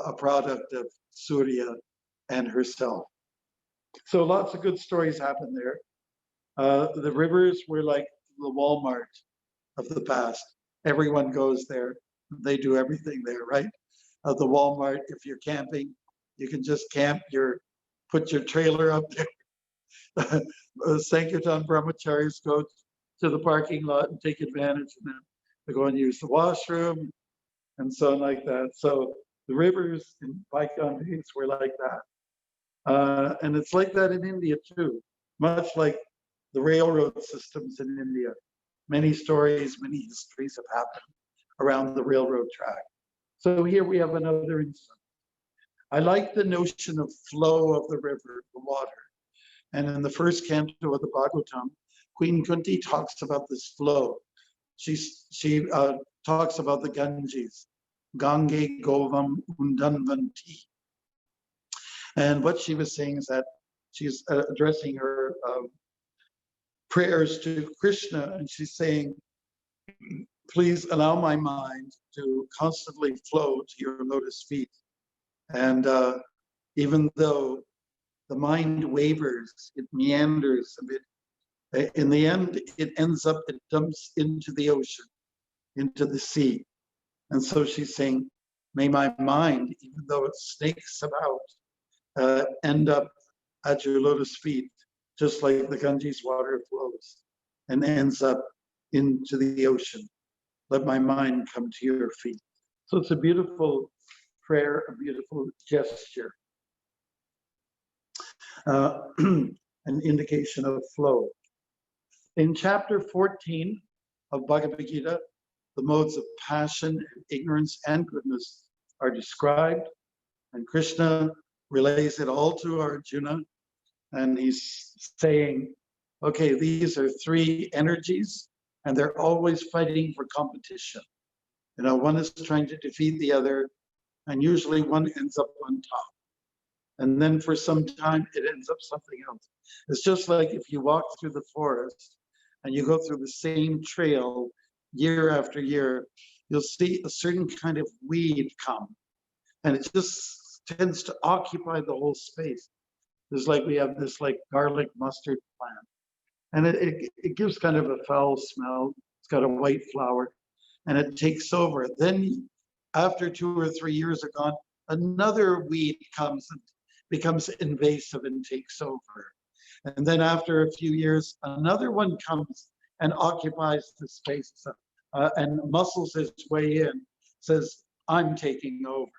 a product of Surya and herself. So lots of good stories happen there. The rivers were like the Walmart of the past. Everyone goes there. They do everything there, right? The Walmart, if you're camping, you can just camp, put your trailer up there. Sankirtan brahmacharis go to the parking lot and take advantage of them. They go and use the washroom and so on like that. So the rivers in bygone days were like that. And it's like that in India too, much like the railroad systems in India. Many stories, many histories have happened around the railroad track. So here we have another instance. I like the notion of flow of the river, the water. And in the first canto of the Bhagavatam, Queen Kunti talks about this flow. She talks about the Ganges, Gange Govam Undanvanti. And what she was saying is that she's addressing her prayers to Krishna, and she's saying, please allow my mind to constantly flow to your lotus feet. And even though the mind wavers, it meanders a bit, in the end, it dumps into the ocean, into the sea. And so she's saying, may my mind, even though it snakes about, end up at your lotus feet, just like the Ganges water flows and ends up into the ocean. Let my mind come to your feet. So it's a beautiful prayer, a beautiful gesture, an indication of flow. In chapter 14 of Bhagavad Gita, the modes of passion, and ignorance, and goodness are described, and Krishna relays it all to Arjuna, and he's saying, okay, these are three energies, and they're always fighting for competition. You know, one is trying to defeat the other, and usually one ends up on top. And then for some time, it ends up something else. It's just like if you walk through the forest and you go through the same trail year after year, you'll see a certain kind of weed come, and it just tends to occupy the whole space. There's like, we have this like garlic mustard plant, and it gives kind of a foul smell. It's got a white flower, and it takes over. Then after 2 or 3 years are gone, another weed comes and becomes invasive and takes over. And then after a few years, another one comes and occupies the space and muscles its way in, says, I'm taking over.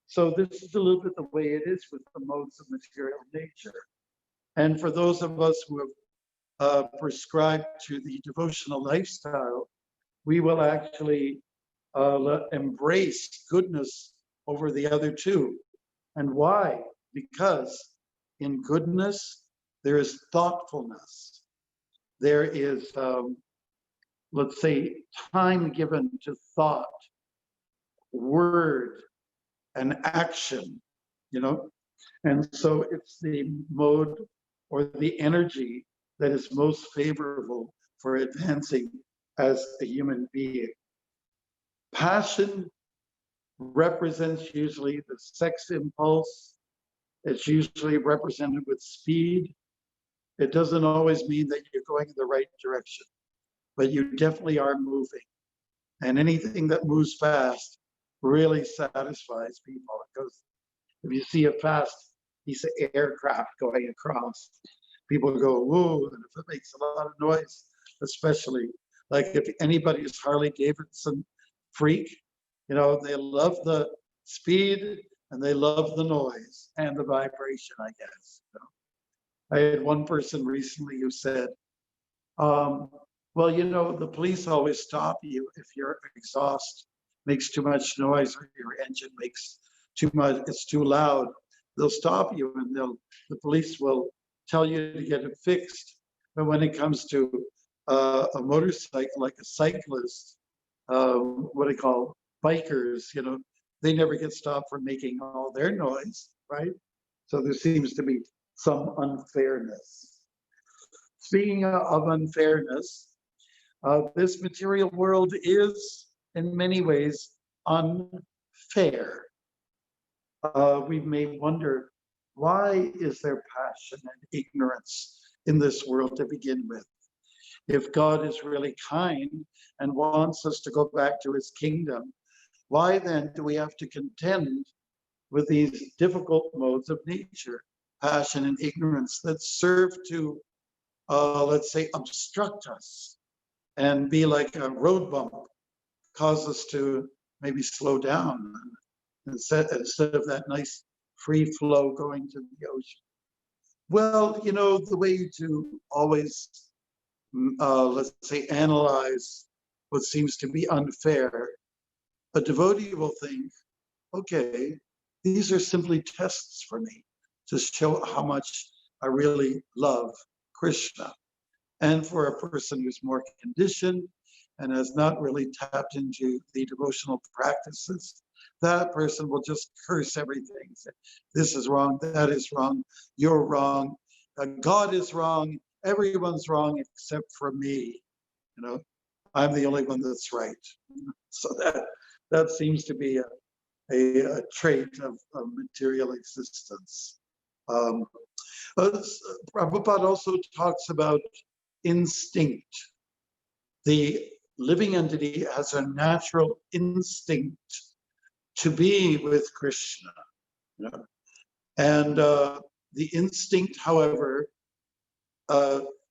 So this is a little bit the way it is with the modes of material nature. And for those of us who have prescribed to the devotional lifestyle, we will actually embrace goodness over the other two. And why? Because in goodness, there is thoughtfulness. There is, let's say, time given to thought, word, and action, you know? And so it's the mode or the energy that is most favorable for advancing as a human being. Passion represents usually the sex impulse. It's usually represented with speed. It doesn't always mean that you're going in the right direction, but you definitely are moving. And anything that moves fast really satisfies people. Because if you see a fast piece of aircraft going across, people go, whoa, and if it makes a lot of noise, especially, like if anybody's Harley Davidson freak, you know, they love the speed and they love the noise and the vibration, I guess. You know? I had one person recently who said, well, you know, the police always stop you if your exhaust makes too much noise or your engine makes too much, it's too loud. They'll stop you and the police will tell you to get it fixed. But when it comes to a motorcycle, like a cyclist, what they call bikers, you know, they never get stopped for making all their noise, right? So there seems to be some unfairness. Speaking of unfairness, this material world is in many ways unfair. we may wonder, why is there passion and ignorance in this world to begin with? If God is really kind and wants us to go back to his kingdom, why then do we have to contend with these difficult modes of nature, passion and ignorance, that serve to, let's say, obstruct us and be like a road bump, cause us to maybe slow down instead of that nice free flow going to the ocean? Well, you know, the way to always, let's say, analyze what seems to be unfair, a devotee will think, okay, these are simply tests for me to show how much I really love Krishna. And for a person who's more conditioned and has not really tapped into the devotional practices, that person will just curse everything. Say, this is wrong, that is wrong, you're wrong, God is wrong, everyone's wrong except for me. You know, I'm the only one that's right. So that seems to be a trait of material existence. Prabhupada also talks about instinct. The living entity has a natural instinct to be with Krishna. You know? And the instinct, however,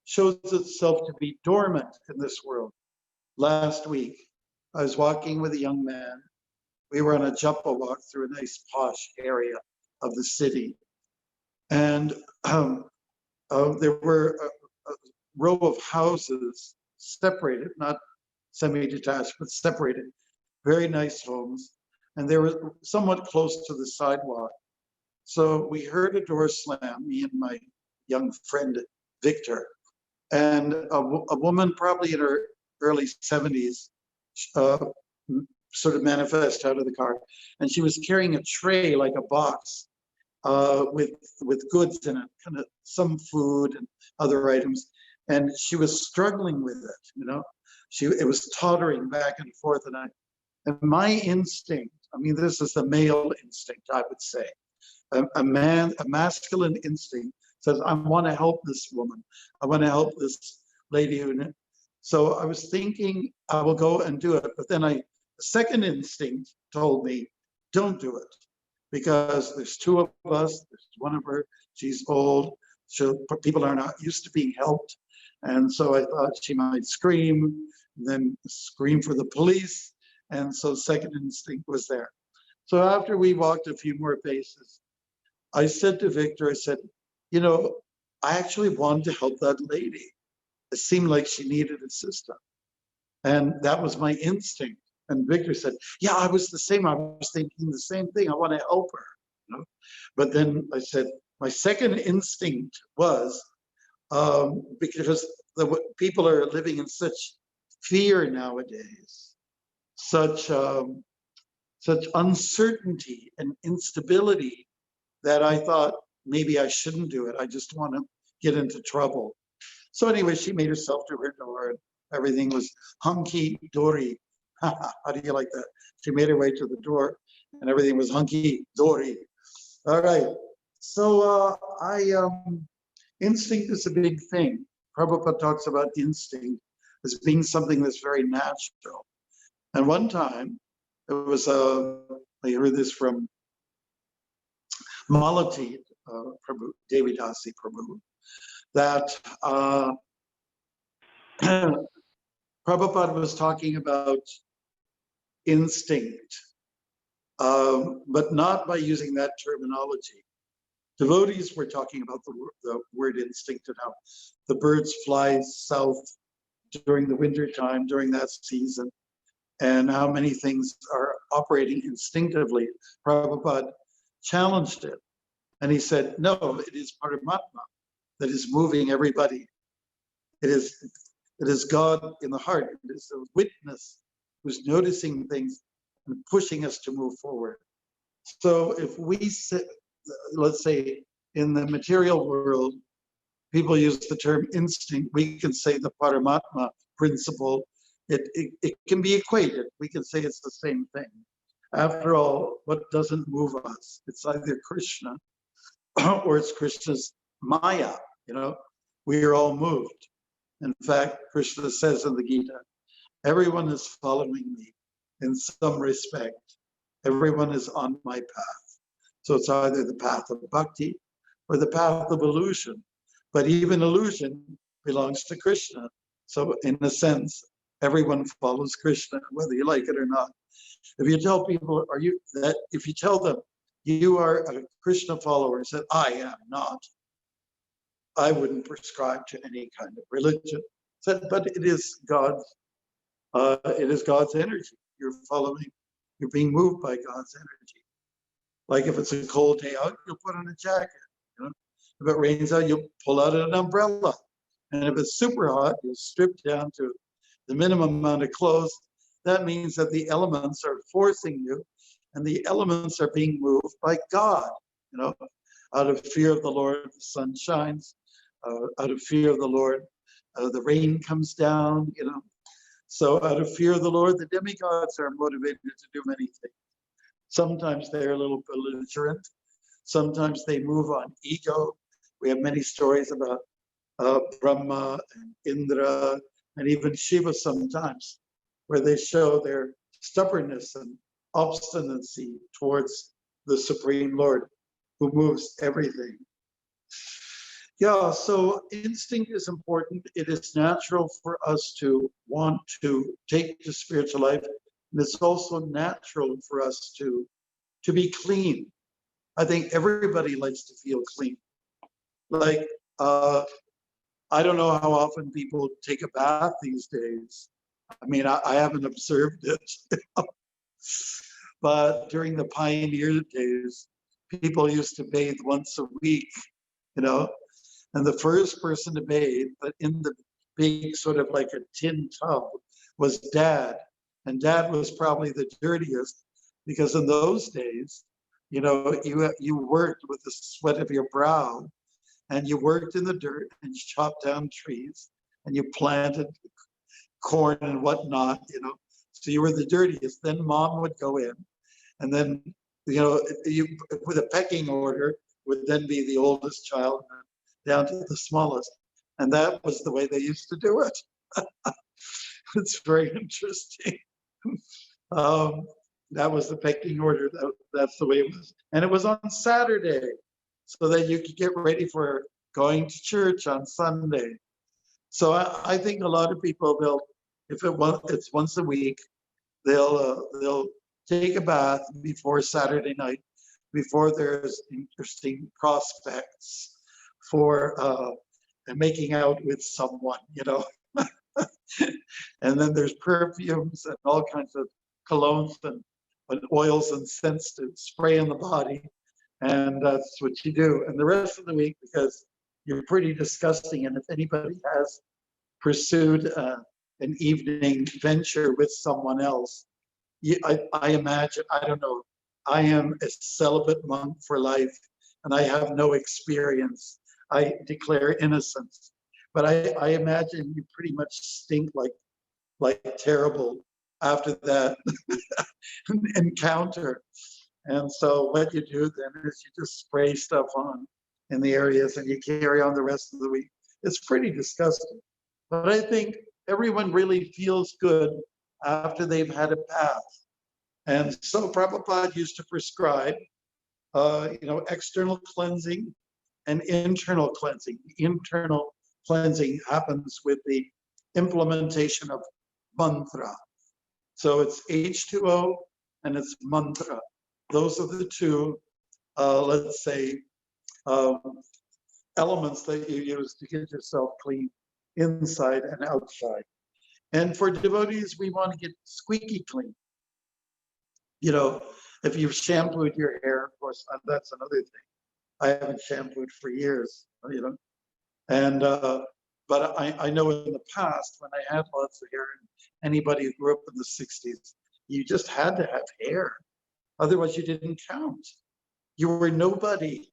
shows itself to be dormant in this world. Last week, I was walking with a young man. We were on a japa walk through a nice posh area of the city. And there were a row of houses separated, not semi-detached, but separated, very nice homes. And they were somewhat close to the sidewalk. So we heard a door slam, me and my young friend, Victor. And a woman, probably in her early 70s, sort of manifest out of the car. And she was carrying a tray, like a box, with goods in it, kind of some food and other items. And she was struggling with it, you know. It was tottering back and forth. And my instinct, I mean, this is the male instinct, I would say. A masculine instinct says, I want to help this woman. I want to help this lady. So I was thinking I will go and do it. But then the second instinct told me, don't do it. Because there's two of us, there's one of her, she's old, so people are not used to being helped. And so I thought she might scream, then scream for the police. And so second instinct was there. So after we walked a few more paces, I said to Victor, I said, you know, I actually wanted to help that lady. It seemed like she needed assistance. And that was my instinct. And Victor said, yeah, I was the same. I was thinking the same thing. I want to help her. You know? But then I said, my second instinct was, because the people are living in such fear nowadays, such uncertainty and instability, that I thought maybe I shouldn't do it. I just want to get into trouble. So anyway, she made herself to her door and everything was hunky-dory. How do you like that? She made her way to the door and everything was hunky-dory. All right. So instinct is a big thing. Prabhupada talks about instinct as being something that's very natural. And one time, it was, I heard this from Malati Prabhu, Devidasi Prabhu, that Prabhupada was talking about instinct, but not by using that terminology. Devotees were talking about the word instinct and how the birds fly south during the winter time, during that season, and how many things are operating instinctively. Prabhupada challenged it. And he said, no, it is Paramatma that is moving everybody. It is God in the heart. It is a witness who's noticing things and pushing us to move forward. So if we sit, let's say in the material world, people use the term instinct, we can say the Paramatma principle. It can be equated. We can say it's the same thing. After all, what doesn't move us? It's either Krishna or it's Krishna's Maya. We are all moved. In fact, Krishna says in the Gita, everyone is following me in some respect. Everyone is on my path. So it's either the path of bhakti or the path of illusion. But even illusion belongs to Krishna. So in a sense, everyone follows Krishna, whether you like it or not. If you tell people, if you tell them you are a Krishna follower and said, I am not, I wouldn't prescribe to any kind of religion. But it is God's energy. You're being moved by God's energy. Like if it's a cold day out, you'll put on a jacket. If it rains out, you'll pull out an umbrella. And if it's super hot, you'll strip down to the minimum amount of clothes. That means that the elements are forcing you, and the elements are being moved by God. Out of fear of the Lord, the sun shines. Out of fear of the Lord, the rain comes down. So out of fear of the Lord, the demigods are motivated to do many things. Sometimes they're a little belligerent. Sometimes they move on ego. We have many stories about Brahma and Indra and even Shiva sometimes, where they show their stubbornness and obstinacy towards the Supreme Lord who moves everything. Yeah, so instinct is important. It is natural for us to want to take to spiritual life. And it's also natural for us to be clean. I think everybody likes to feel clean. Like, I don't know how often people take a bath these days. I mean, I haven't observed it. But during the pioneer days, people used to bathe once a week, and the first person to bathe, but in the big sort of like a tin tub, was Dad. And Dad was probably the dirtiest, because in those days, you worked with the sweat of your brow, and you worked in the dirt, and you chopped down trees, and you planted corn and whatnot, So you were the dirtiest. Then Mom would go in, and then, you with a pecking order would then be the oldest child down to the smallest. And that was the way they used to do it. It's very interesting. That was the pecking order. That's the way it was. And it was on Saturday, so that you could get ready for going to church on Sunday. So I think a lot of people, it's once a week, they'll take a bath before Saturday night, before there's interesting prospects for making out with someone, And then there's perfumes and all kinds of colognes and oils and scents to spray in the body. And that's what you do. And the rest of the week, because you're pretty disgusting, and if anybody has pursued an evening venture with someone else, I imagine, I don't know, I am a celibate monk for life, and I have no experience. I declare innocence. But I imagine you pretty much stink like terrible after that encounter. And so what you do then is you just spray stuff on in the areas, and you carry on the rest of the week. It's pretty disgusting. But I think everyone really feels good after they've had a bath. And so Prabhupada used to prescribe, external cleansing and internal cleansing. Internal cleansing happens with the implementation of mantra. So it's H2O and it's mantra. Those are the two, let's say, elements that you use to get yourself clean inside and outside. And for devotees, we want to get squeaky clean. If you've shampooed your hair, of course, that's another thing. I haven't shampooed for years, And but I know in the past, when I had lots of hair, and anybody who grew up in the 60s, you just had to have hair. Otherwise, you didn't count. You were nobody.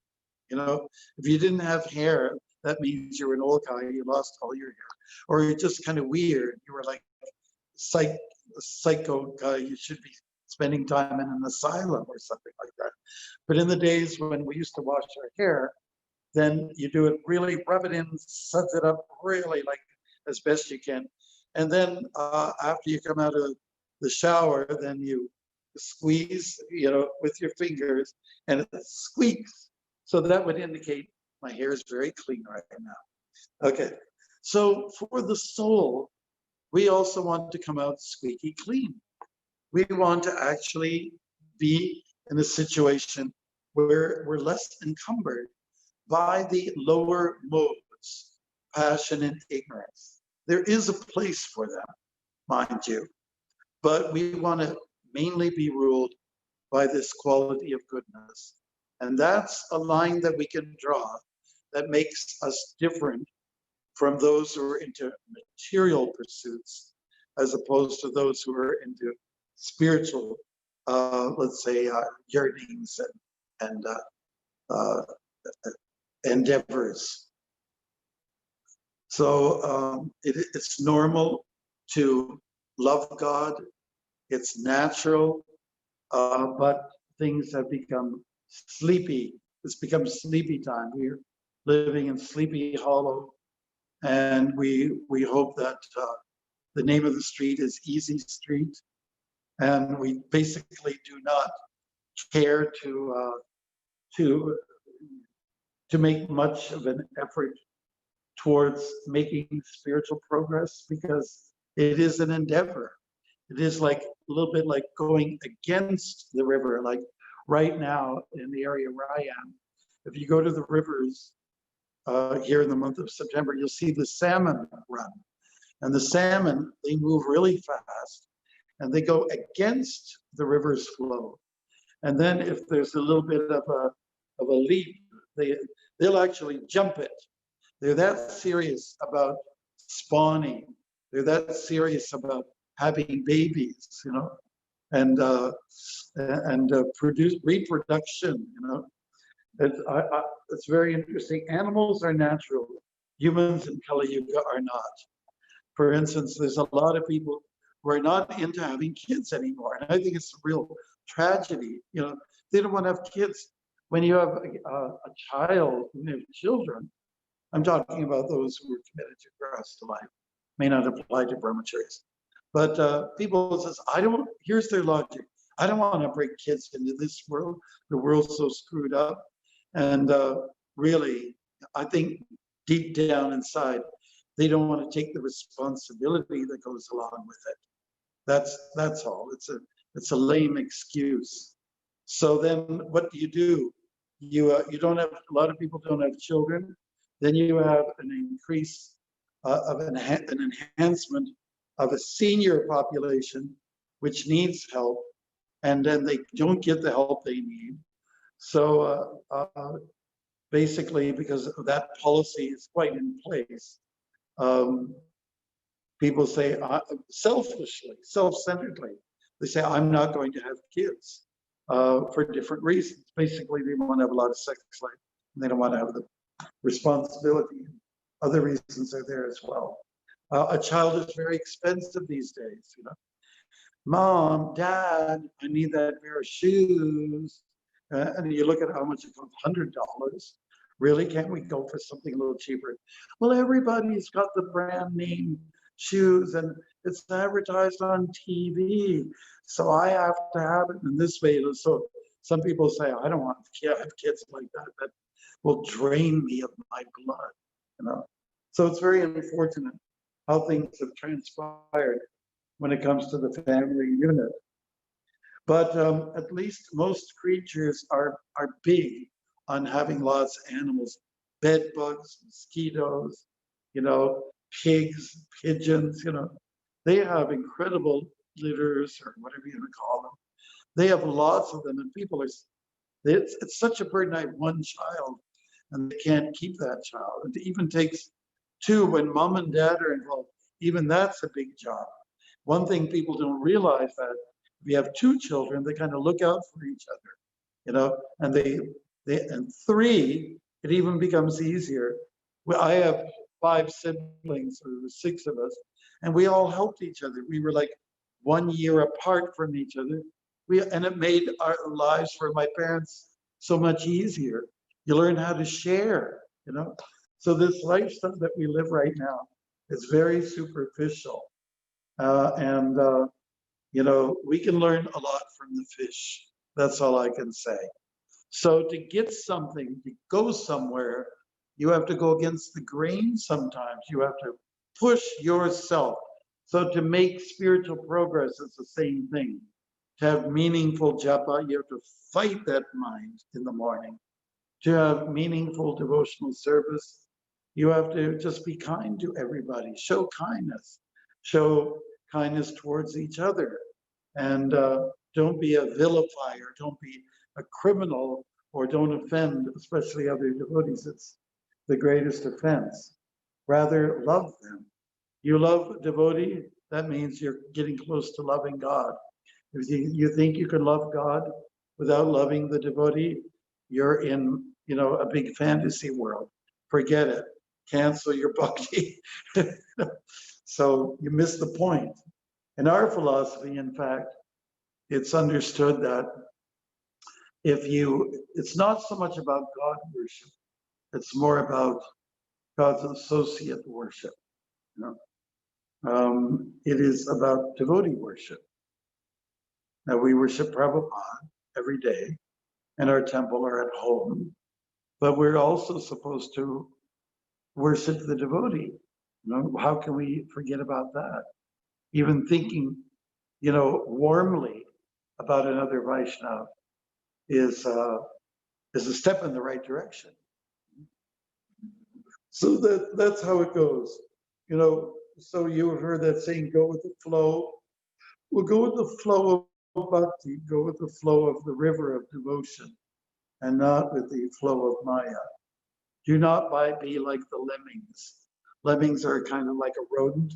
If you didn't have hair, that means you were an old guy, you lost all your hair. Or you're just kind of weird. You were like psycho guy, you should be spending time in an asylum or something like that. But in the days when we used to wash our hair, then you do it really, rub it in, suds it up really like as best you can. And then after you come out of the shower, then you squeeze, with your fingers, and it squeaks. So that would indicate my hair is very clean right now. Okay, so for the soul, we also want to come out squeaky clean. We want to actually be in a situation where we're less encumbered by the lower modes, passion and ignorance. There is a place for them, mind you, but we want to mainly be ruled by this quality of goodness. And that's a line that we can draw that makes us different from those who are into material pursuits, as opposed to those who are into spiritual, let's say, yearnings and endeavors. So it's normal to love God. It's natural, but things have become sleepy. It's become sleepy time. We're living in Sleepy Hollow, and we hope that the name of the street is Easy Street, and we basically do not care to make much of an effort towards making spiritual progress, because it is an endeavor. It is like a little bit like going against the river. Like right now in the area where I am, if you go to the rivers here in the month of September, you'll see the salmon run. And the salmon, they move really fast and they go against the river's flow. And then if there's a little bit of a leap, they'll actually jump it. They're that serious about spawning. They're that serious about having babies, and produce reproduction. It's very interesting. Animals are natural. Humans in Kali Yuga are not. For instance, there's a lot of people who are not into having kids anymore, and I think it's a real tragedy. They don't want to have kids. When you have a child, when you have children, I'm talking about those who are committed to Grahastha life, may not apply to brahmacharis. But people says, here's their logic. I don't want to bring kids into this world. The world's so screwed up. And really, I think deep down inside, they don't want to take the responsibility that goes along with it. That's all. It's a lame excuse. So then what do? You don't have, a lot of people don't have children. Then you have an increase of an enhancement of a senior population, which needs help, and then they don't get the help they need. So basically, because that policy is quite in place, people say selfishly, self-centeredly, they say, I'm not going to have kids for different reasons. Basically, they want to have a lot of sex life, and they don't want to have the responsibility. Other reasons are there as well. A child is very expensive these days. Mom, Dad, I need that pair of shoes. And you look at how much it costs, $100. Really, can't we go for something a little cheaper? Well, everybody's got the brand name shoes and it's advertised on TV. So I have to have it in this way. So some people say, I don't want to have kids like that. That will drain me of my blood, So it's very unfortunate how things have transpired when it comes to the family unit. But at least most creatures are big on having lots of animals, bed bugs, mosquitoes, pigs, pigeons, they have incredible litters or whatever you want to call them. They have lots of them, and people it's such a burden. I have one child and they can't keep that child. It even takes two when mom and dad are involved. Even that's a big job. One thing people don't realize that if you have two children, they kind of look out for each other, and and three, it even becomes easier. Well, I have 5 siblings, so there were 6 of us, and we all helped each other. We were like 1 year apart from each other. and it made our lives for my parents so much easier. You learn how to share, you know. So this lifestyle that we live right now is very superficial, and you know, we can learn a lot from the fish. That's all I can say. So to get something, to go somewhere, you have to go against the grain sometimes. You have to push yourself. So to make spiritual progress, it's the same thing. To have meaningful japa, you have to fight that mind in the morning. To have meaningful devotional service, you have to just be kind to everybody. Show kindness. Show kindness towards each other. And don't be a vilifier. Don't be a criminal, or don't offend, especially other devotees. It's the greatest offense. Rather, love them. You love a devotee, that means you're getting close to loving God. If you think you can love God without loving the devotee, you're in, you know, a big fantasy world. Forget it. Cancel your bhakti. So you miss the point. In our philosophy, in fact, it's understood that it's not so much about God worship, it's more about God's associate worship. You know? It is about devotee worship. Now we worship Prabhupada every day in our temple or at home, but we're also supposed to worship the devotee. You know, how can we forget about that? Even thinking, you know, warmly about another Vaishnava is a step in the right direction. So that's how it goes. You know, so you have heard that saying, go with the flow. Well, go with the flow of bhakti, go with the flow of the river of devotion, and not with the flow of Maya. Do not be like the lemmings. Lemmings are kind of like a rodent,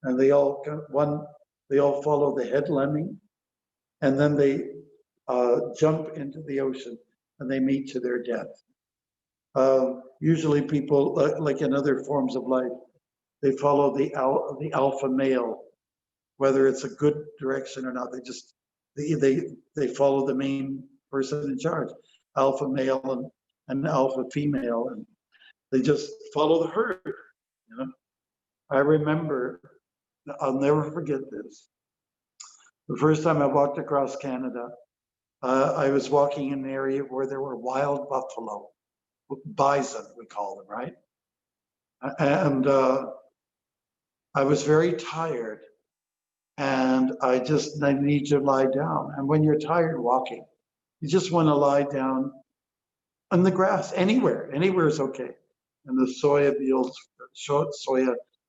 and they all follow the head lemming, and then they jump into the ocean, and they meet to their death. Usually people, like in other forms of life, they follow the alpha male, whether it's a good direction or not. They follow the main person in charge, alpha male and alpha female, and they just follow the herd. You know, I remember, I'll never forget this. The first time I walked across Canada, I was walking in an area where there were wild buffalo, bison we call them, right? And I was very tired, and I need to lie down. And when you're tired walking, you just want to lie down on the grass, anywhere is okay. In the soya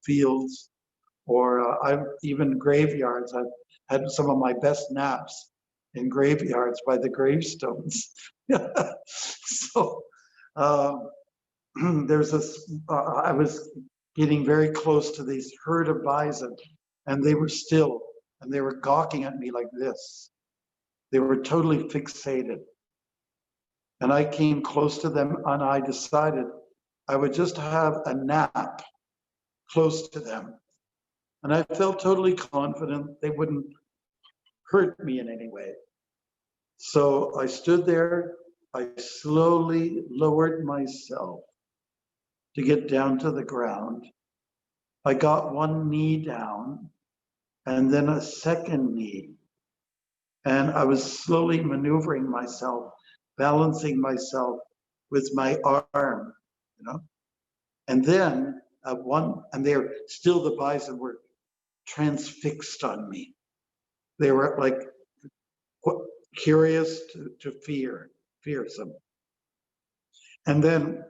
fields, or I've even graveyards. I've had some of my best naps in graveyards by the gravestones. So there's this, I was getting very close to these herd of bison, and they were still, and they were gawking at me like this. They were totally fixated. And I came close to them, and I decided I would just have a nap close to them. And I felt totally confident they wouldn't hurt me in any way. So I stood there, I slowly lowered myself to get down to the ground. I got one knee down and then a second knee. And I was slowly maneuvering myself, balancing myself with my arm, you know. And then the bison were transfixed on me. They were like curious to fearsome. And then,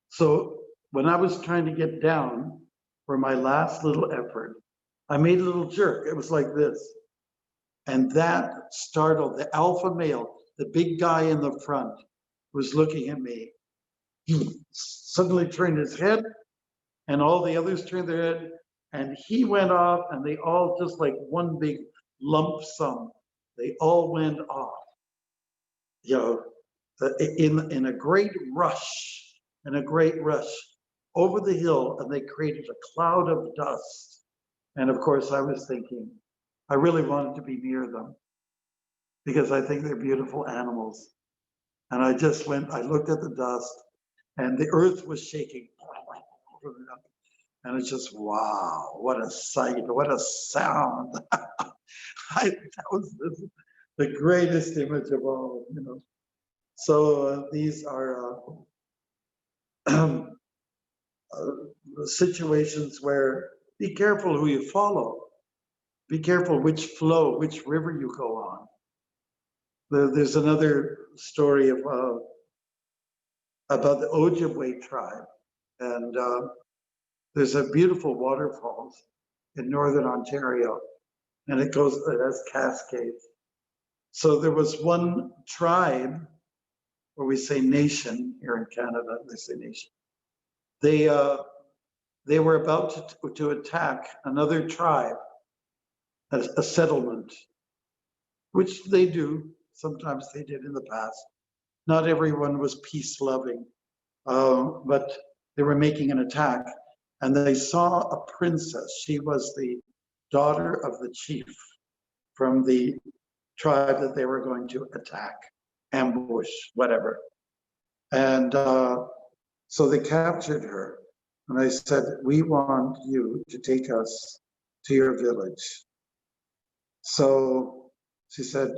so when I was trying to get down for my last little effort, I made a little jerk. It was like this. And that startled the alpha male, the big guy in the front, was looking at me. He suddenly turned his head, and all the others turned their head, and he went off, and they all, just like one big lump sum, they all went off, you know, in a great rush, over the hill, and they created a cloud of dust. And of course, I was thinking, I really wanted to be near them. because I think they're beautiful animals. And I just went, I looked at the dust, and the earth was shaking. And it's just, wow, what a sight, what a sound. That was the greatest image of all, you know. So these are situations where be careful who you follow. Be careful which flow, which river you go on. There's another story of about the Ojibwe tribe, and there's a beautiful waterfalls in northern Ontario, and it has cascades. So there was one tribe, or we say nation here in Canada, they say nation. They were about to attack another tribe, a settlement, which they do. Sometimes they did in the past. Not everyone was peace loving, but they were making an attack, and they saw a princess. She was the daughter of the chief from the tribe that they were going to attack, ambush, whatever. And so they captured her, and they said, "We want you to take us to your village." So she said,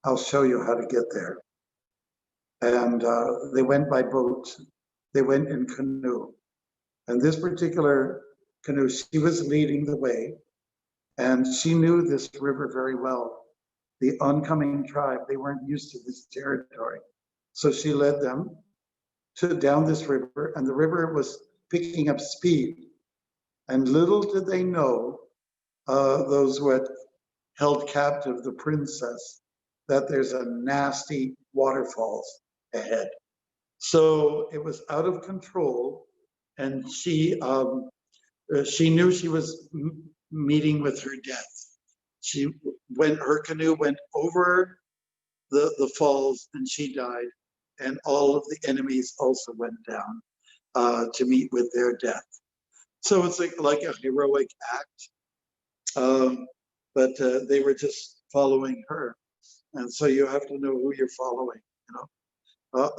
"I'll show you how to get there." And they went by boat. They went in canoe. And this particular canoe, she was leading the way, and she knew this river very well. The oncoming tribe, they weren't used to this territory. So she led them down this river, and the river was picking up speed. And little did they know, those who had held captive the princess, that there's a nasty waterfalls ahead. So it was out of control, and she knew she was meeting with her death. Her canoe went over the falls, and she died, and all of the enemies also went down to meet with their death. So it's like a heroic act, but they were just following her, and so you have to know who you're following. You know,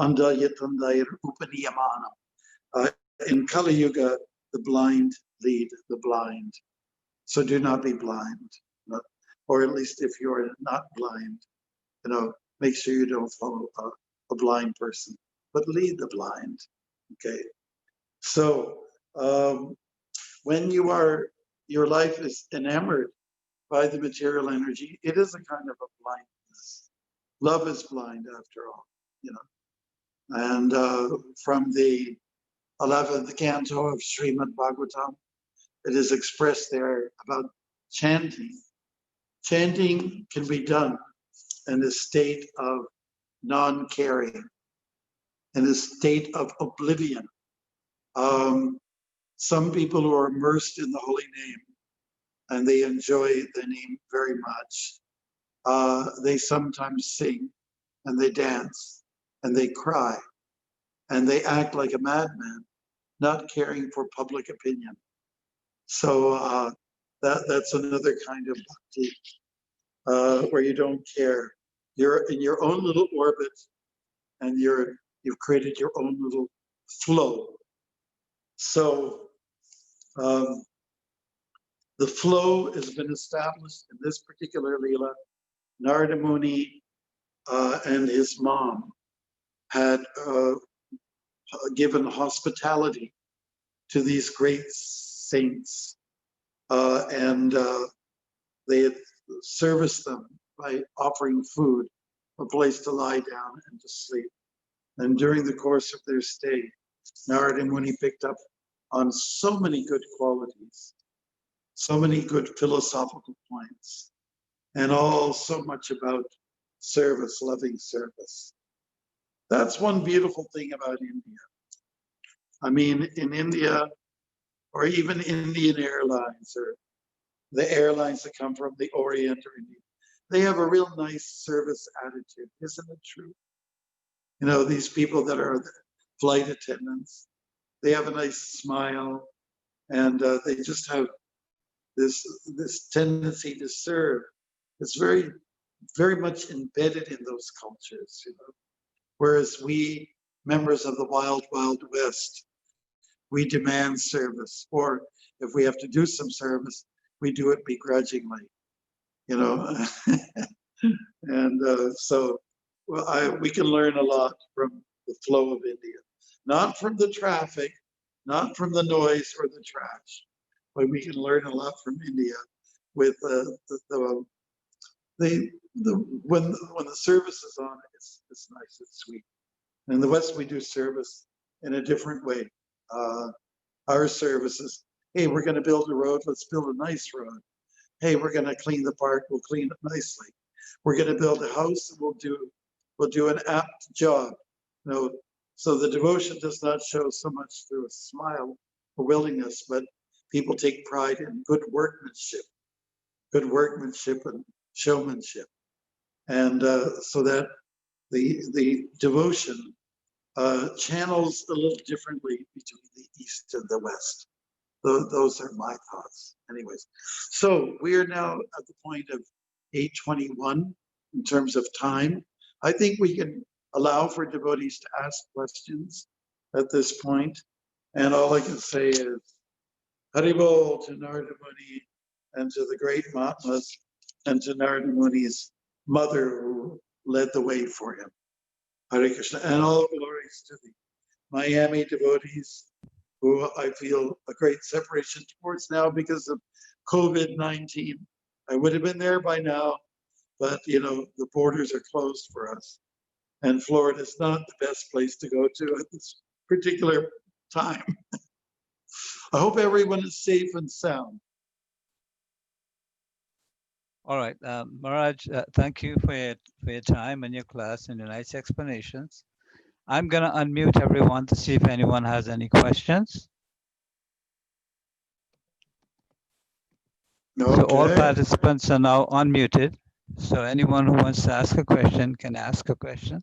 Anda Yatandayar Upaniyamana. In Kali Yuga, the blind lead the blind. So do not be blind, or at least if you're not blind, make sure you don't follow a blind person, but lead the blind. Okay. So when your life is enamored by the material energy, it is a kind of a blindness. Love is blind after all, And from the 11th canto of Srimad Bhagavatam, it is expressed there about chanting. Chanting can be done in a state of non-caring, in a state of oblivion. Some people who are immersed in the holy name and they enjoy the name very much, they sometimes sing and they dance and they cry and they act like a madman, not caring for public opinion. So that's another kind of bhakti, where you don't care. You're in your own little orbit, and you've created your own little flow. So the flow has been established in this particular Leela. Narada Muni and his mom had given hospitality to these great saints, and they had serviced them by offering food, a place to lie down and to sleep. And during the course of their stay, Narada Muni picked up on so many good qualities, so many good philosophical points, and all so much about service, loving service. That's one beautiful thing about India. I mean, in India, or even Indian Airlines, or the airlines that come from the Orient or India, they have a real nice service attitude. Isn't it true? These people that are the flight attendants, they have a nice smile, and they just have this tendency to serve. It's very very much embedded in those cultures, you know. Whereas we, members of the wild, wild west, we demand service, or if we have to do some service, we do it begrudgingly, you know. And so well, we can learn a lot from the flow of India, not from the traffic, not from the noise or the trash, but we can learn a lot from India with when the service is on, it's nice, it's sweet. In the West, we do service in a different way. Our services, hey, we're going to build a road, let's build a nice road. Hey, we're going to clean the park, we'll clean it nicely. We're going to build a house, and we'll do an apt job. You know, so the devotion does not show so much through a smile or willingness, but people take pride in good workmanship and showmanship, and so that the devotion channels a little differently between the East and the West. Those are my thoughts. Anyways, so we are now at the point of 8:21 in terms of time. I think we can allow for devotees to ask questions at this point. And all I can say is, Haribol to Narada Muni and to the great Mahatmas and to Narada Muni's mother who led the way for him. Hare Krishna, and all glories to the Miami devotees, who I feel a great separation towards now because of COVID-19. I would have been there by now, but you know, the borders are closed for us. And Florida is not the best place to go to at this particular time. I hope everyone is safe and sound. All right, Maharaj, thank you for your time and your class and your nice explanations. I'm going to unmute everyone to see if anyone has any questions. Okay. So all participants are now unmuted. So anyone who wants to ask a question can ask a question.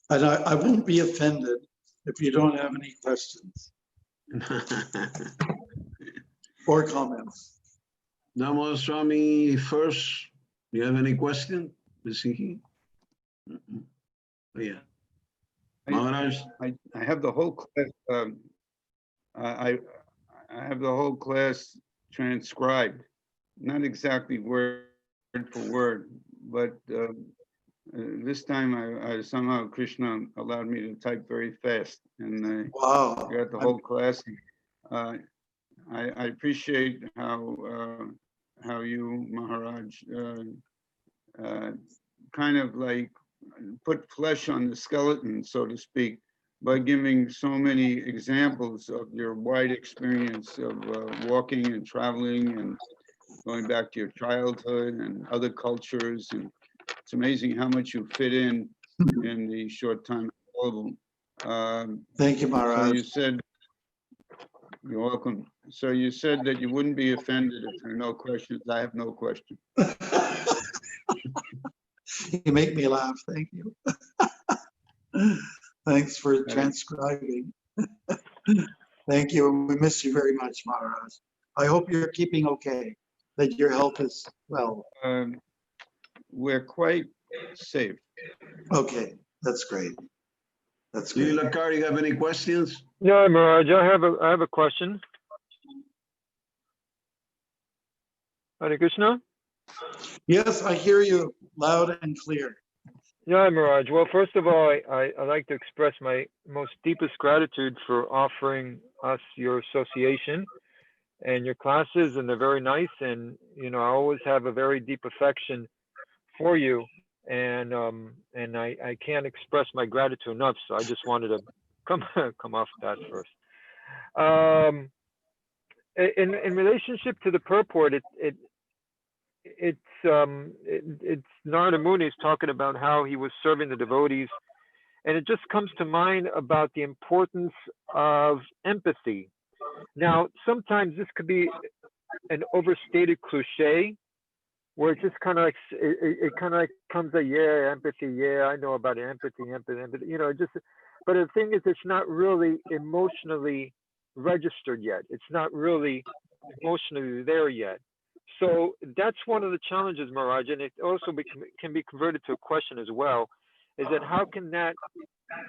And I won't be offended if you don't have any questions or comments. Namo Swami, first, do you have any question? Oh, yeah. Maharaj? I have the whole class. I have the whole class transcribed, not exactly word for word, but this time I somehow Krishna allowed me to type very fast, and Wow. I got the whole class. I appreciate how you, Maharaj, kind of like put flesh on the skeleton, so to speak, by giving so many examples of your wide experience of walking and traveling and going back to your childhood and other cultures. And it's amazing how much you fit in the short time available. Thank you, Maharaj. So you said, you're welcome. So you said that you wouldn't be offended if there are no questions. I have no question. You make me laugh. Thank you. Thanks for transcribing. Thank you. We miss you very much, Maharaj. I hope you're keeping okay, that your health is well. We're quite safe. Okay, that's great. That's great. Lakar, you have any questions? Yeah, Maharaj, I have a question. Hare Krishna? Yes, I hear you loud and clear. Yeah, Maharaj. Well, first of all, I'd like to express my most deepest gratitude for offering us your association and your classes, and they're very nice. And you know, I always have a very deep affection for you, and I can't express my gratitude enough. So I just wanted to come off that first. In relationship to the purport, it's Narada Muni is talking about how he was serving the devotees, and it just comes to mind about the importance of empathy. Now, sometimes this could be an overstated cliche, where it just kind of like it kind of like comes like, yeah, empathy, yeah, I know about empathy, you know, just. But the thing is, it's not really emotionally registered yet. It's not really emotionally there yet. So that's one of the challenges, Maharaj, and it also can be converted to a question as well, is that how can that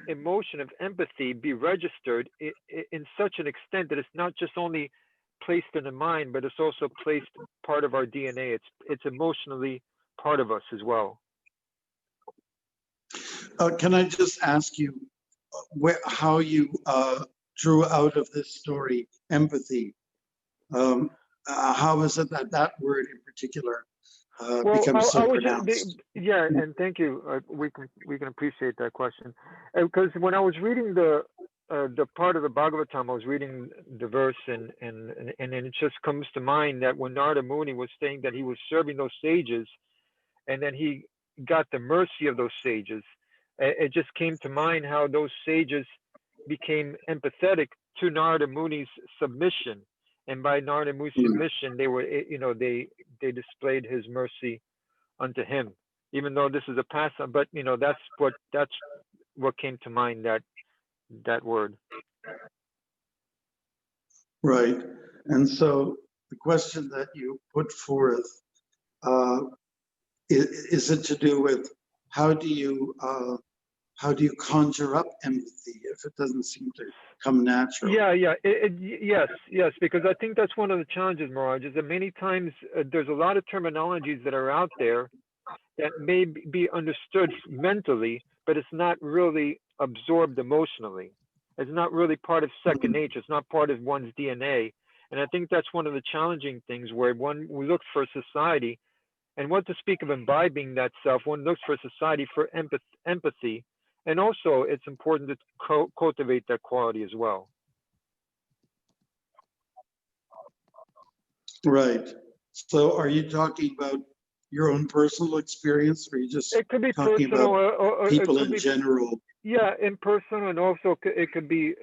emotion of empathy be registered in such an extent that it's not just only placed in the mind, but it's also placed part of our DNA. It's emotionally part of us as well. Can I just ask you how you drew out of this story empathy? How is it that that word in particular becomes so pronounced? Yeah, and thank you. We can appreciate that question, because when I was reading the part of the Bhagavatam, I was reading the verse, and it just comes to mind that when Narada Muni was saying that he was serving those sages, and then he got the mercy of those sages, it just came to mind how those sages became empathetic to Narada Muni's submission, and by Narada Muni's submission, they were, they displayed his mercy unto him, even though this is a past, but that's what came to mind, that word. Right. And so the question that you put forth, is it to do with how do you conjure up empathy if it doesn't seem to come naturally? Yeah. Yes, because I think that's one of the challenges, Maharaj, is that many times there's a lot of terminologies that are out there that may be understood mentally, but it's not really absorbed emotionally. It's not really part of second nature. It's not part of one's DNA. And I think that's one of the challenging things where we look for society, and what to speak of imbibing that self, one looks for society for empathy. And also it's important to cultivate that quality as well. Right. So are you talking about your own personal experience, or are you just it could be talking personal, about or people in general? Yeah, in person, and also it could be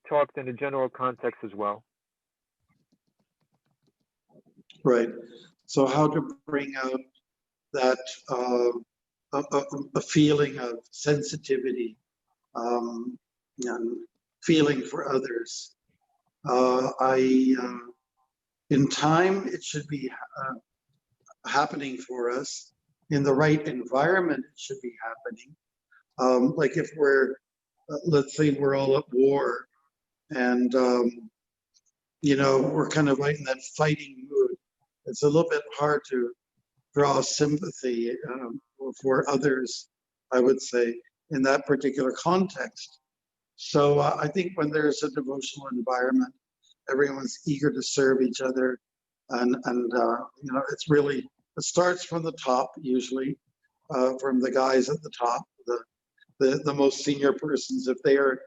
talked in a general context as well. Right. So how to bring out that a feeling of sensitivity and feeling for others. In time, it should be happening for us. In the right environment, it should be happening. Like if we're, let's say we're all at war, and we're kind of right in that fighting mood. It's a little bit hard to draw sympathy for others, I would say, in that particular context. So I think when there's a devotional environment, everyone's eager to serve each other, and it's really, it starts from the top usually, from the guys at the top, the most senior persons. If they are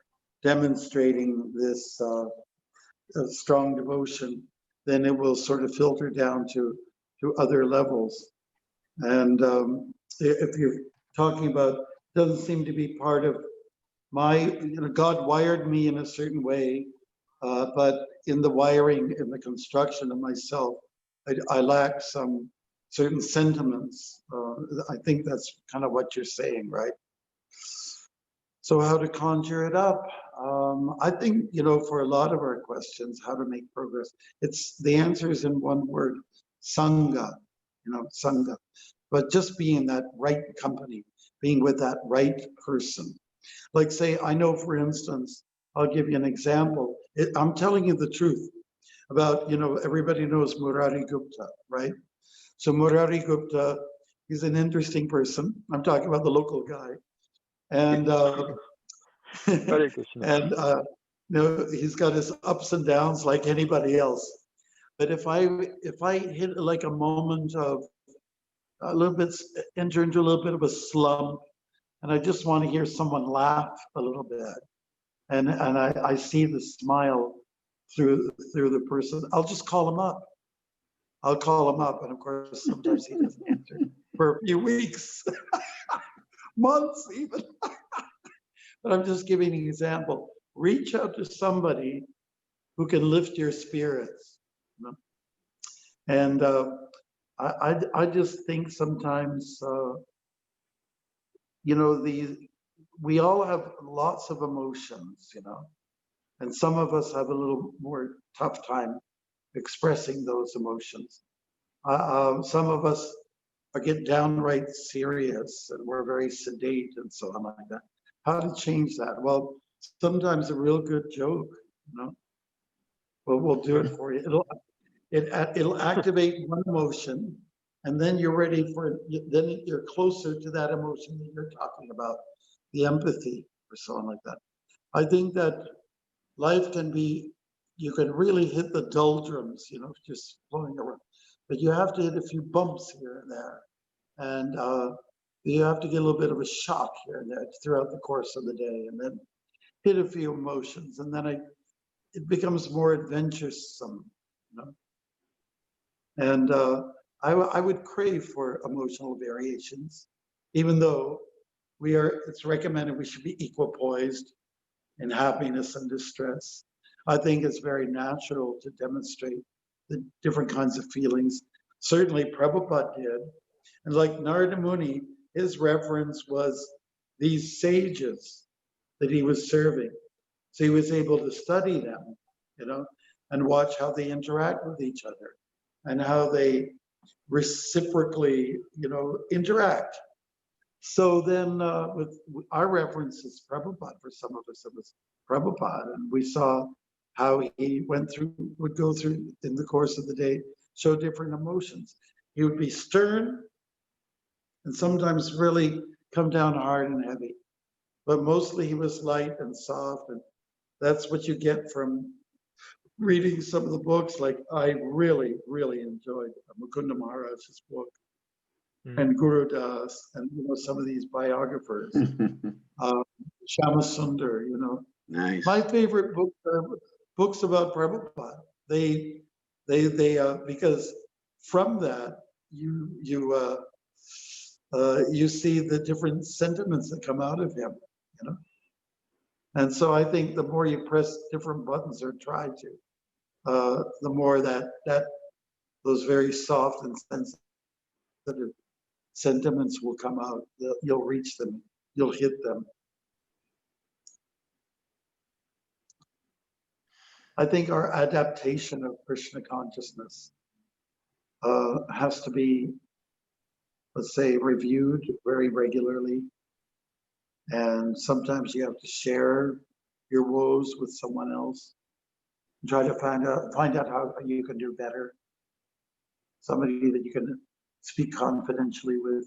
demonstrating this strong devotion, then it will sort of filter down to other levels. And if you're talking about, doesn't seem to be part of my, God wired me in a certain way, but in the wiring, in the construction of myself, I lack some certain sentiments. I think that's kind of what you're saying, right? So how to conjure it up? I think, for a lot of our questions, how to make progress, the answer is in one word: Sangha, Sangha. But just being in that right company, being with that right person. Like say, I know, for instance, I'll give you an example. I'm telling you the truth about, everybody knows Murari Gupta, right? So Murari Gupta, he's an interesting person. I'm talking about the local guy. And he's got his ups and downs like anybody else. But if I hit like a moment of a little bit, enter into a little bit of a slump, and I just want to hear someone laugh a little bit, and I see the smile through the person, I'll just call him up. I'll call him up, and of course sometimes he doesn't answer for a few weeks, months even. But I'm just giving an example. Reach out to somebody who can lift your spirits. And I just think sometimes, we all have lots of emotions, and some of us have a little more tough time expressing those emotions. Some of us are get downright serious and we're very sedate and so on like that. How to change that? Well, sometimes a real good joke, you know, we'll do it for you. It'll activate one emotion, and then you're ready for, then you're closer to that emotion that you're talking about, the empathy or so on like that. I think that life can be, you can really hit the doldrums, you know, just flowing around, but you have to hit a few bumps here and there, and you have to get a little bit of a shock here and there throughout the course of the day, and then hit a few emotions, and then it becomes more adventuresome, you know. And I would crave for emotional variations, even though it's recommended we should be equipoised in happiness and distress. I think it's very natural to demonstrate the different kinds of feelings. Certainly Prabhupada did. And like Narada Muni, his reference was these sages that he was serving. So he was able to study them, you know, and watch how they interact with each other and how they reciprocally, you know, interact. So then with our reference is Prabhupada. For some of us, it was Prabhupada. And we saw how he would go through in the course of the day, show different emotions. He would be stern and sometimes really come down hard and heavy. But mostly he was light and soft. And that's what you get from reading some of the books. Like I really, really enjoyed Mukunda Maharaj's book. And Guru Das, and you know, some of these biographers, Shama Sundar, you know. Nice. My favorite book are books about Prabhupada. They because from that you see the different sentiments that come out of him, you know. And so I think the more you press different buttons or try to, the more that those very soft and sensitive sentiments will come out. You'll reach them. You'll hit them. I think our adaptation of Krishna consciousness has to be, let's say, reviewed very regularly. And sometimes you have to share your woes with someone else. And try to find out how you can do better. Somebody that you can speak confidentially with.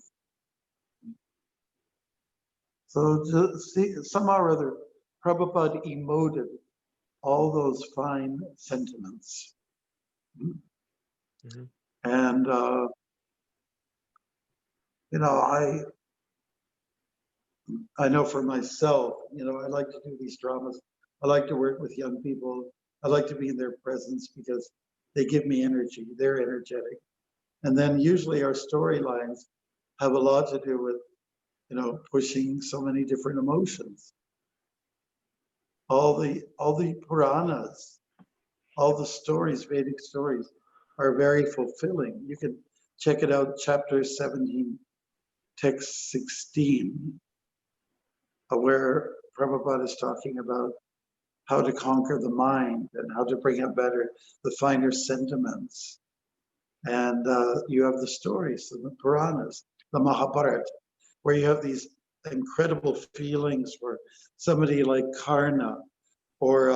So to see, somehow or other, Prabhupada emoted all those fine sentiments. Mm-hmm. And, you know, I know for myself, you know, I like to do these dramas. I like to work with young people. I like to be in their presence because they give me energy. They're energetic. And then usually our storylines have a lot to do with, you know, pushing so many different emotions. All the Puranas, all the stories, Vedic stories, are very fulfilling. You can check it out, chapter 17, text 16, where Prabhupada is talking about how to conquer the mind and how to bring out better the finer sentiments. And you have the stories, the Puranas, the Mahabharata, where you have these incredible feelings for somebody like Karna or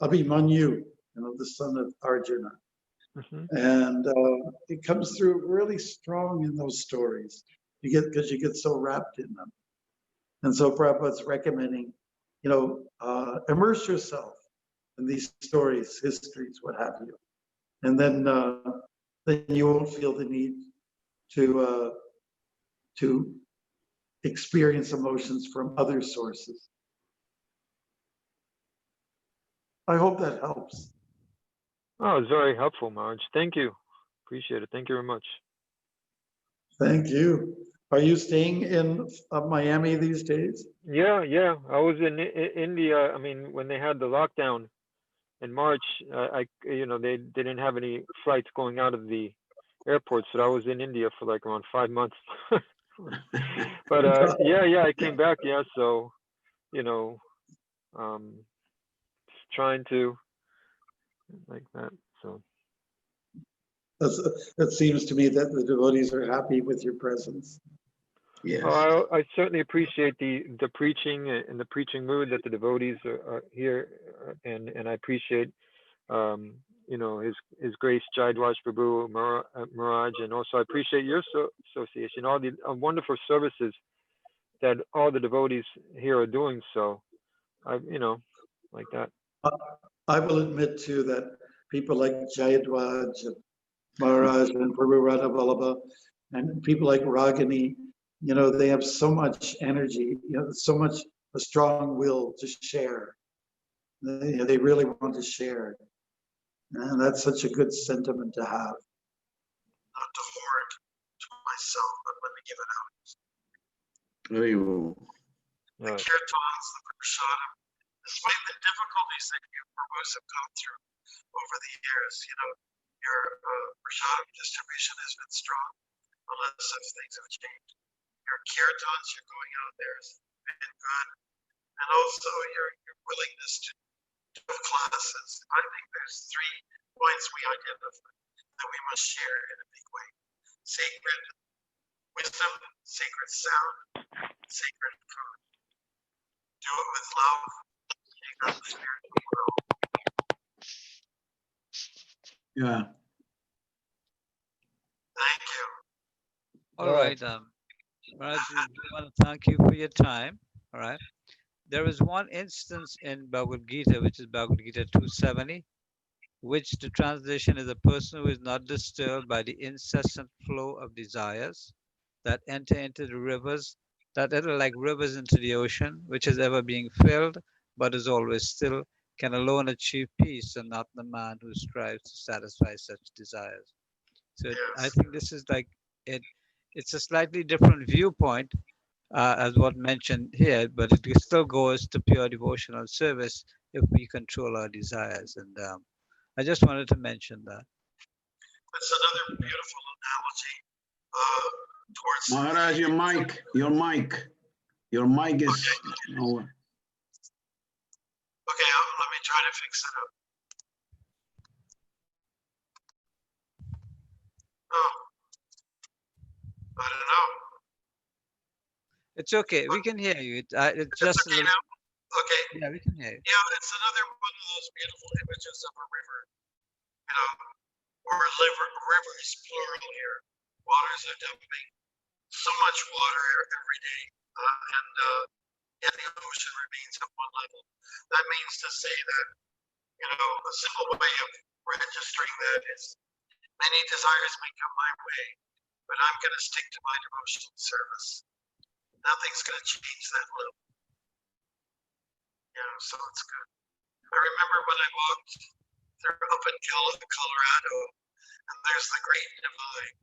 Abhimanyu, you know, the son of Arjuna. Mm-hmm. And it comes through really strong in those stories. Because you get so wrapped in them. And so Prabhupada's recommending, you know, immerse yourself in these stories, histories, what have you. And then you won't feel the need to experience emotions from other sources. I hope that helps. Oh, it's very helpful, Marge. Thank you. Appreciate it. Thank you very much. Thank you. Are you staying in Miami these days? Yeah. I was in India. I mean, when they had the lockdown in March, you know, they didn't have any flights going out of the airport, so I was in India for like around 5 months. But yeah, I came back. Yeah, so you know, trying to like that. So It seems to me that the devotees are happy with your presence. Yes. I certainly appreciate the preaching and the preaching mood that the devotees are here, and I appreciate His Grace Jaidwaj Prabhu Maharaj, and also I appreciate your association, all the wonderful services that all the devotees here are doing. So, like that. I will admit too that people like Jayadwaj and Maharaj and Prabhu Radha Vallabha and people like Ragini, they have so much energy, so much a strong will to share. They really want to share. And that's such a good sentiment to have. Not to hoard to myself, but let me give it out. Very well. The kirtans, the prasadam, despite the difficulties that you Prabhus have gone through over the years, your prasadam distribution has been strong, unless some things have changed. Your kirtans, you're going out there has been good. And also your willingness to do classes. I think there's 3 points we identify that we must share in a big way. Sacred wisdom, sacred sound, sacred food. Do it with love. Take up the spiritual world. Yeah. Thank you. All right. Maharaj, we want to thank you for your time. All right. There is one instance in Bhagavad Gita, which is Bhagavad Gita 270, which the translation is a person who is not disturbed by the incessant flow of desires that enter into the rivers, that enter like rivers into the ocean, which is ever being filled, but is always still, can alone achieve peace, and not the man who strives to satisfy such desires. So I think this is like it's a slightly different viewpoint as what mentioned here, but it still goes to pure devotional service if we control our desires. And I just wanted to mention that. That's another beautiful analogy towards Maharaj, your mic is nowhere. Okay, let me try to fix it up. Oh, I don't know. It's okay. We can hear you. It's just a little. Okay. Yeah, we can hear you. Yeah, it's another one of those beautiful images of a river, or rivers plural here. Waters are dumping so much water every day, and yet the ocean remains at one level. That means to say that, a simple way of registering that is many desires may come my way, but I'm going to stick to my devotional service. Nothing's going to change that level. So it's good. I remember when I walked up in Colorado, and there's the Great Divide.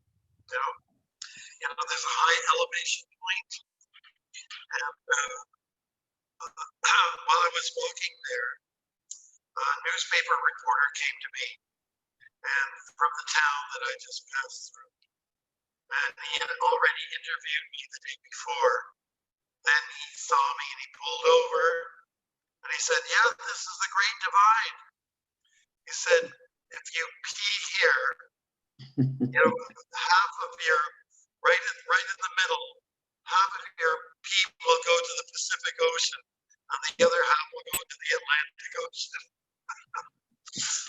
There's a high elevation point, and while I was walking there, a newspaper reporter came to me, and from the town that I just passed through, and he had already interviewed me the day before. Then he saw me and he pulled over. And he said, yeah, this is the Great Divide. He said, if you pee here, half of your, right in the middle, half of your pee will go to the Pacific Ocean, and the other half will go to the Atlantic Ocean.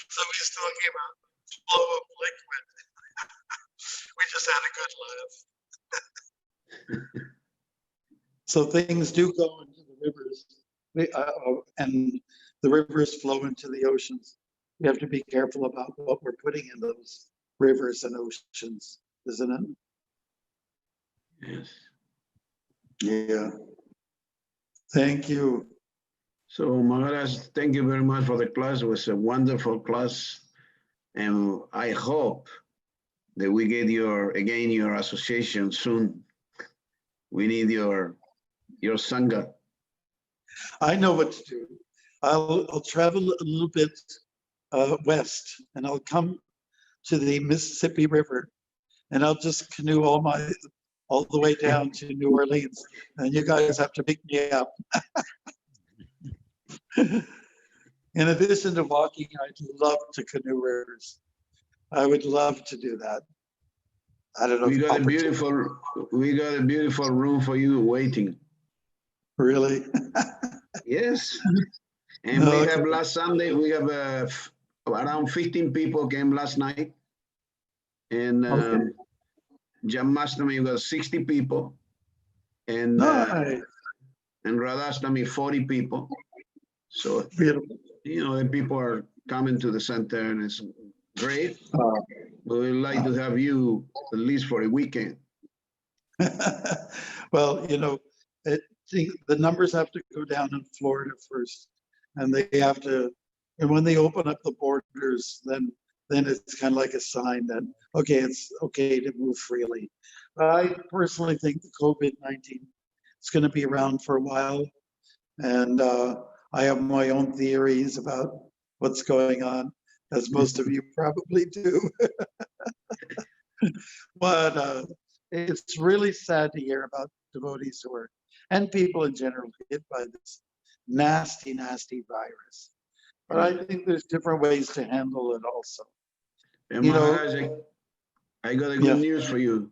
So he's talking about flow of liquid. We just had a good laugh. So things do go into the rivers. And the rivers flow into the oceans. We have to be careful about what we're putting in those rivers and oceans, isn't it? Yes. Yeah. Thank you. So Maharaj, thank you very much for the class. It was a wonderful class. And I hope that we get your association soon. We need your Sangha. I know what to do. I'll travel a little bit west, and I'll come to the Mississippi River, and I'll just canoe all the way down to New Orleans, and you guys have to pick me up. In addition to walking, I'd love to canoe rivers. I would love to do that. I don't know. We if got a opportunity- beautiful room for you waiting. Really? Yes. And we Okay. have last Sunday, we have around 15 people came last night. And Okay. Jamashtami was 60 people. And Nice. and Radhashtami 40 people. So, Beautiful. you know, the people are coming to the center and it's great. Uh, But we'd like to have you at least for a weekend. Well, you know, the numbers have to go down in Florida first, and they have to, and when they open up the borders, then it's kind of like a sign that, okay, it's okay to move freely. But I personally think the COVID-19 is going to be around for a while, and I have my own theories about what's going on, as most of you probably do. But it's really sad to hear about devotees who are, and people in general, hit by this nasty, nasty virus. But I think there's different ways to handle it also. And You know- Maharaj, I got a Yeah. good news for you.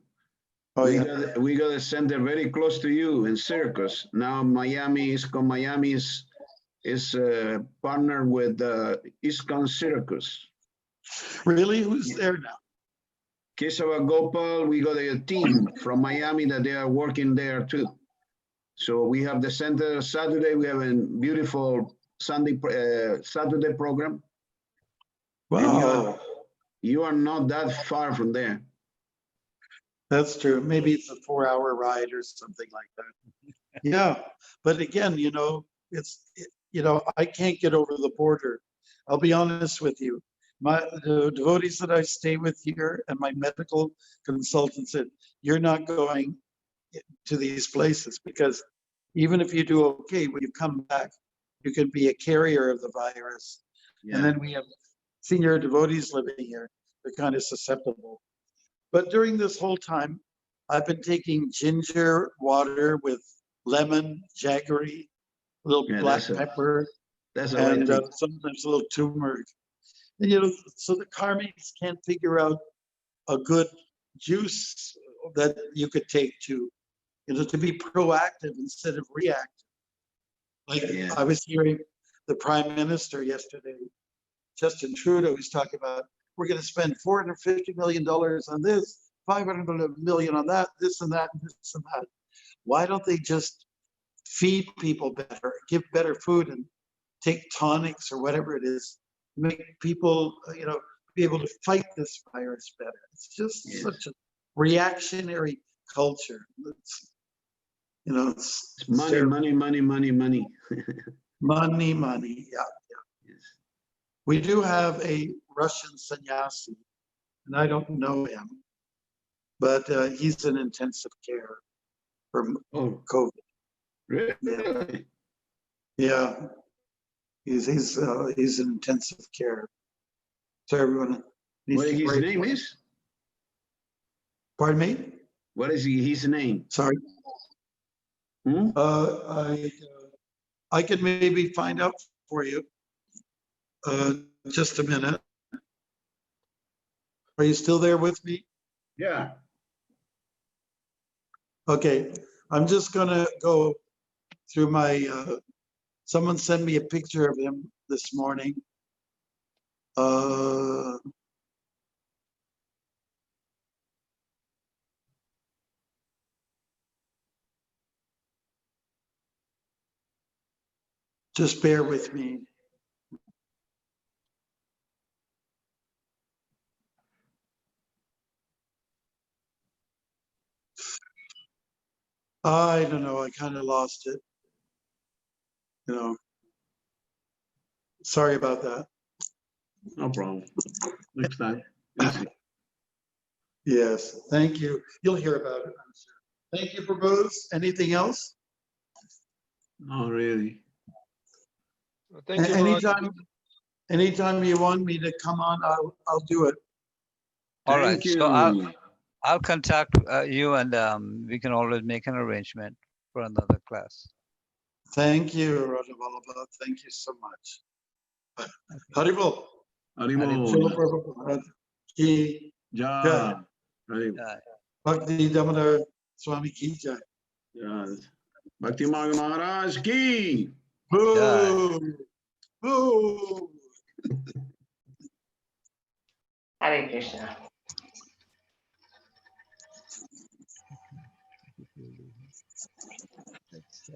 Oh, we yeah. got a center very close to you in Syracuse. Now Miami is partnered with ISKCON Syracuse. Really? Who's there now? Kesava Gopal, we got a team from Miami that they are working there too. So we have the center Saturday. We have a beautiful Saturday program. And Wow, you are not that far from there. that's true. Maybe it's a 4-hour ride or something like that. Yeah, but again, you know, I can't get over the border. I'll be honest with you. The devotees that I stay with here and my medical consultant said, you're not going to these places because even if you do okay, when you come back, you can be a carrier of the virus. And then we have senior devotees living here. They're kind of susceptible. But during this whole time, I've been taking ginger water with lemon, jaggery, a little black pepper, That's the right and thing. sometimes a little turmeric. And, you know, so the karmis can't figure out a good juice that you could take to, you know, to be proactive instead of reactive. Like Yeah. I was hearing the prime minister yesterday, Justin Trudeau, was talking about, we're going to spend $450 million on this, 500 million on that, this and that, and this and that. Why don't they just feed people better, give better food, and take tonics or whatever it is, make people, you know, be able to fight this virus better? It's just such a reactionary culture. It's, you know, it's Money, terrible. money, money, money, money. Money, money. Yeah. Yes. We do have a Russian sannyasi, and I don't know him, but he's in intensive care for Oh, COVID. really? Yeah, he's in intensive care. So everyone needs What to his pray. name is? Pardon me? What is his name? Sorry. Hmm? I could maybe find out for you. Just a minute. Are you still there with me? Yeah. Okay, I'm just gonna go through my, someone sent me a picture of him this morning. Just bear with me. I don't know, I kind of lost it. You know, sorry about that. No problem. Next time. Easy. Yes, thank you. You'll hear about it, I'm sure. Thank you, Prabhus. Anything else? Not really. Thank you, Maharaj. Anytime you want me to come on, I'll do it. All right, Thank you. so I'll contact you, and we can always make an arrangement for another class. Thank you, Raja Vallabha. Thank you so much. Haribol. Haribol. Srila Prabhupada. Ki Jai. Jai. Hari. Bhakti Damodar Swami Ki Jai. Yes. Bhaktimarga Maharaj ki. Boo! Boo! Hare Krishna. That's